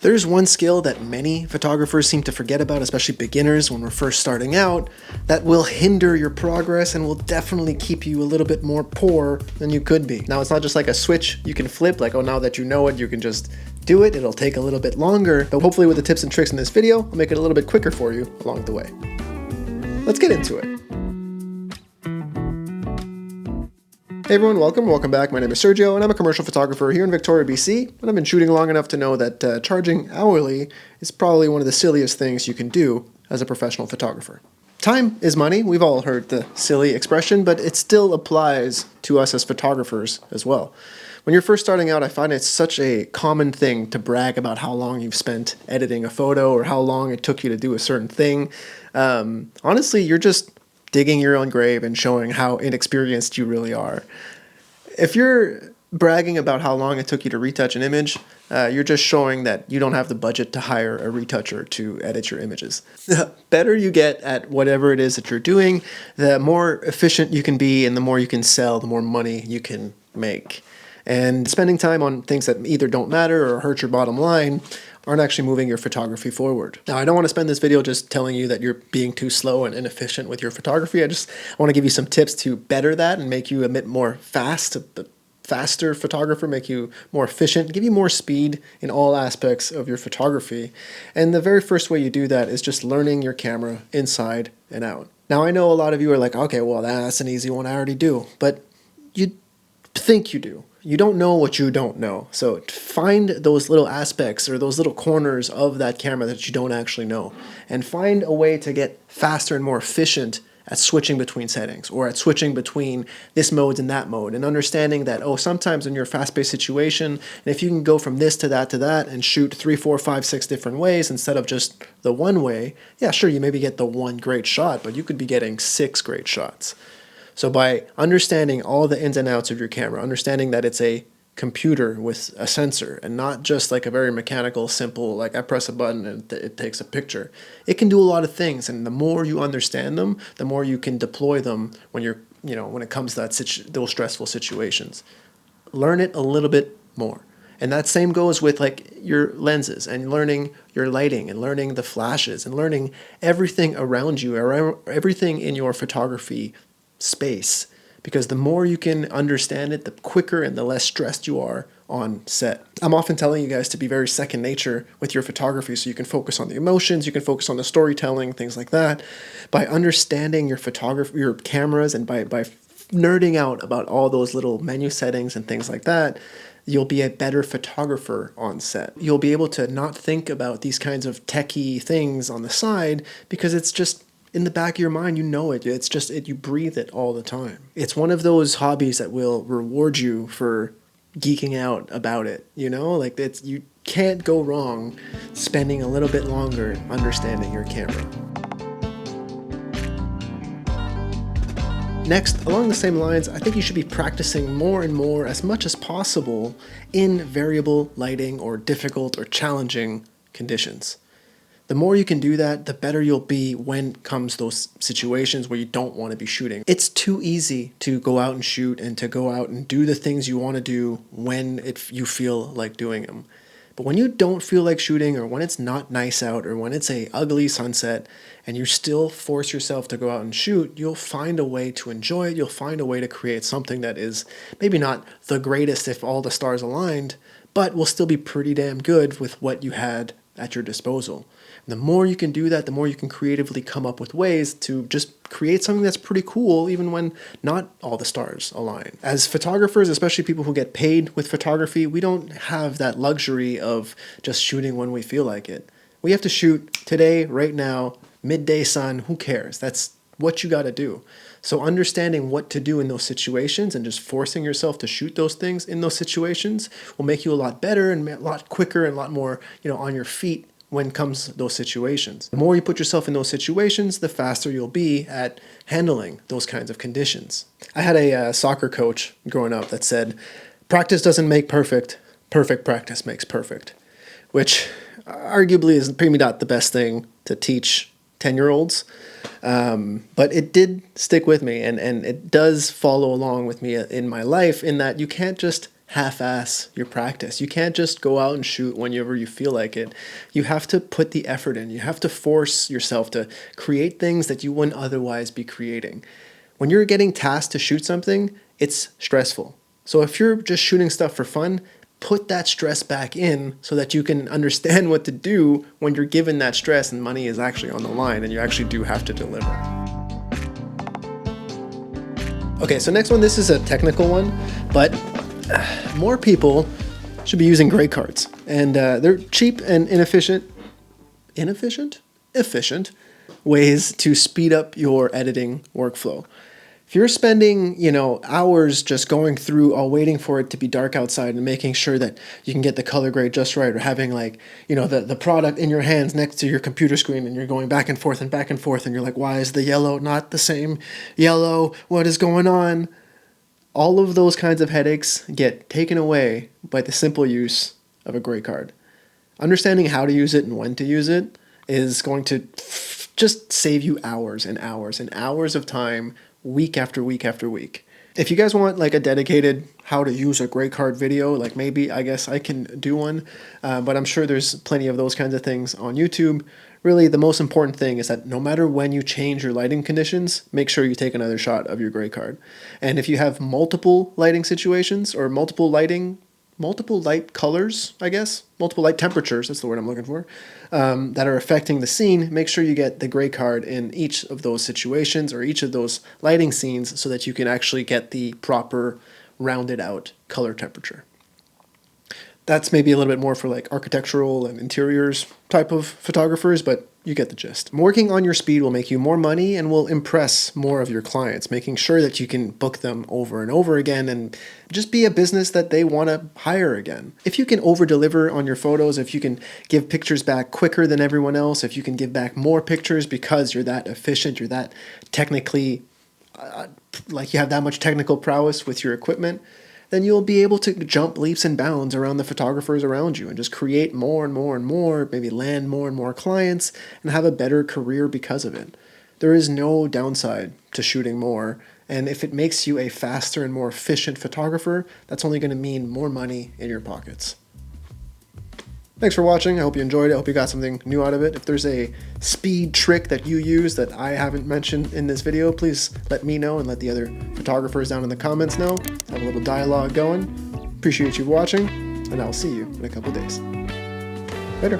There's one skill that many photographers seem to forget about, especially beginners when we're first starting out, that will hinder your progress and will definitely keep you a little bit more poor than you could be. Now, it's not just like a switch you can flip, like, oh, now that you know it, you can just do it. It'll take a little bit longer, but hopefully with the tips and tricks in this video, I'll make it a little bit quicker for you along the way. Let's get into it. Hey everyone, welcome back. My name is Sergio and I'm a commercial photographer here in Victoria, BC, and I've been shooting long enough to know that charging hourly is probably one of the silliest things you can do as a professional photographer. Time is money. We've all heard the silly expression, but it still applies to us as photographers as well. When you're first starting out, I find it's such a common thing to brag about how long you've spent editing a photo or how long it took you to do a certain thing. Honestly, you're just digging your own grave and showing how inexperienced you really are. If you're bragging about how long it took you to retouch an image, you're just showing that you don't have the budget to hire a retoucher to edit your images. The better you get at whatever it is that you're doing, the more efficient you can be and the more you can sell, the more money you can make. And spending time on things that either don't matter or hurt your bottom line aren't actually moving your photography forward. Now, I don't want to spend this video just telling you that you're being too slow and inefficient with your photography. I want to give you some tips to better that and make you a bit more faster photographer, make you more efficient, give you more speed in all aspects of your photography. And the very first way you do that is just learning your camera inside and out. Now, I know a lot of you are like, okay, well, that's an easy one, I already do. But you think you do. You don't know what you don't know. So find those little aspects or those little corners of that camera that you don't actually know. And find a way to get faster and more efficient at switching between settings or at switching between this mode and that mode. And understanding that, sometimes in your fast-paced situation, and if you can go from this to that and shoot 3, 4, 5, 6 different ways instead of just the one way, yeah, sure, you maybe get the one great shot, but you could be getting 6 great shots. So by understanding all the ins and outs of your camera, understanding that it's a computer with a sensor and not just like a very mechanical, simple, like I press a button and it takes a picture. It can do a lot of things, and the more you understand them, the more you can deploy them when when it comes to those stressful situations. Learn it a little bit more. And that same goes with like your lenses and learning your lighting and learning the flashes and learning everything around you, everything in your photography space, because the more you can understand it, the quicker and the less stressed you are on set. I'm often telling you guys to be very second nature with your photography so you can focus on the emotions, you can focus on the storytelling, things like that. By understanding your photography, your cameras, and by nerding out about all those little menu settings and things like that, you'll be a better photographer on set. You'll be able to not think about these kinds of techie things on the side because it's just in the back of your mind, you know it. It's just you breathe it all the time. It's one of those hobbies that will reward you for geeking out about it. Like you can't go wrong spending a little bit longer understanding your camera. Next, along the same lines, I think you should be practicing more and more as much as possible in variable lighting or difficult or challenging conditions. The more you can do that, the better you'll be when comes those situations where you don't want to be shooting. It's too easy to go out and shoot and to go out and do the things you want to do when you feel like doing them. But when you don't feel like shooting, or when it's not nice out, or when it's a ugly sunset, and you still force yourself to go out and shoot, you'll find a way to enjoy it. You'll find a way to create something that is maybe not the greatest if all the stars aligned, but will still be pretty damn good with what you had at your disposal. The more you can do that, the more you can creatively come up with ways to just create something that's pretty cool even when not all the stars align. As photographers, especially people who get paid with photography, we don't have that luxury of just shooting when we feel like it. We have to shoot today, right now, midday sun, who cares? That's what you got to do. So understanding what to do in those situations and just forcing yourself to shoot those things in those situations will make you a lot better and a lot quicker and a lot more, on your feet when comes those situations. The more you put yourself in those situations, the faster you'll be at handling those kinds of conditions. I had a soccer coach growing up that said, practice doesn't make perfect, perfect practice makes perfect, which arguably is maybe not the best thing to teach 10-year-olds, but it did stick with me, and it does follow along with me in my life, in that you can't just half-ass your practice. You can't just go out and shoot whenever you feel like it. You have to put the effort in. You have to force yourself to create things that you wouldn't otherwise be creating. When you're getting tasked to shoot something, it's stressful. So if you're just shooting stuff for fun, put that stress back in so that you can understand what to do when you're given that stress and money is actually on the line and you actually do have to deliver. Okay, so next one, this is a technical one, but more people should be using grade cards. And they're cheap and efficient ways to speed up your editing workflow. If you're spending, hours just going through all waiting for it to be dark outside and making sure that you can get the color grade just right, or having the product in your hands next to your computer screen and you're going back and forth and you're like, why is the yellow not the same yellow? What is going on? All of those kinds of headaches get taken away by the simple use of a grade card. Understanding how to use it and when to use it is going to just save you hours and hours and hours of time, week after week after week. If you guys want a dedicated how to use a grade card video, maybe I guess I can do one, but I'm sure there's plenty of those kinds of things on YouTube. Really, the most important thing is that no matter when you change your lighting conditions, make sure you take another shot of your grade card. And if you have multiple lighting situations or multiple light colors, multiple light temperatures, that's the word I'm looking for, that are affecting the scene, make sure you get the grade card in each of those situations or each of those lighting scenes so that you can actually get the proper rounded out color temperature. That's maybe a little bit more for architectural and interiors type of photographers, but you get the gist. Working on your speed will make you more money and will impress more of your clients, making sure that you can book them over and over again and just be a business that they want to hire again. If you can over-deliver on your photos, if you can give pictures back quicker than everyone else, if you can give back more pictures because you're that efficient, you're that technically, you have that much technical prowess with your equipment, then you'll be able to jump leaps and bounds around the photographers around you and just create more and more and more, maybe land more and more clients and have a better career because of it. There is no downside to shooting more, and if it makes you a faster and more efficient photographer, that's only going to mean more money in your pockets. Thanks for watching. I hope you enjoyed it. I hope you got something new out of it. If there's a speed trick that you use that I haven't mentioned in this video, please let me know and let the other photographers down in the comments know. Have a little dialogue going. Appreciate you watching, and I'll see you in a couple days. Later.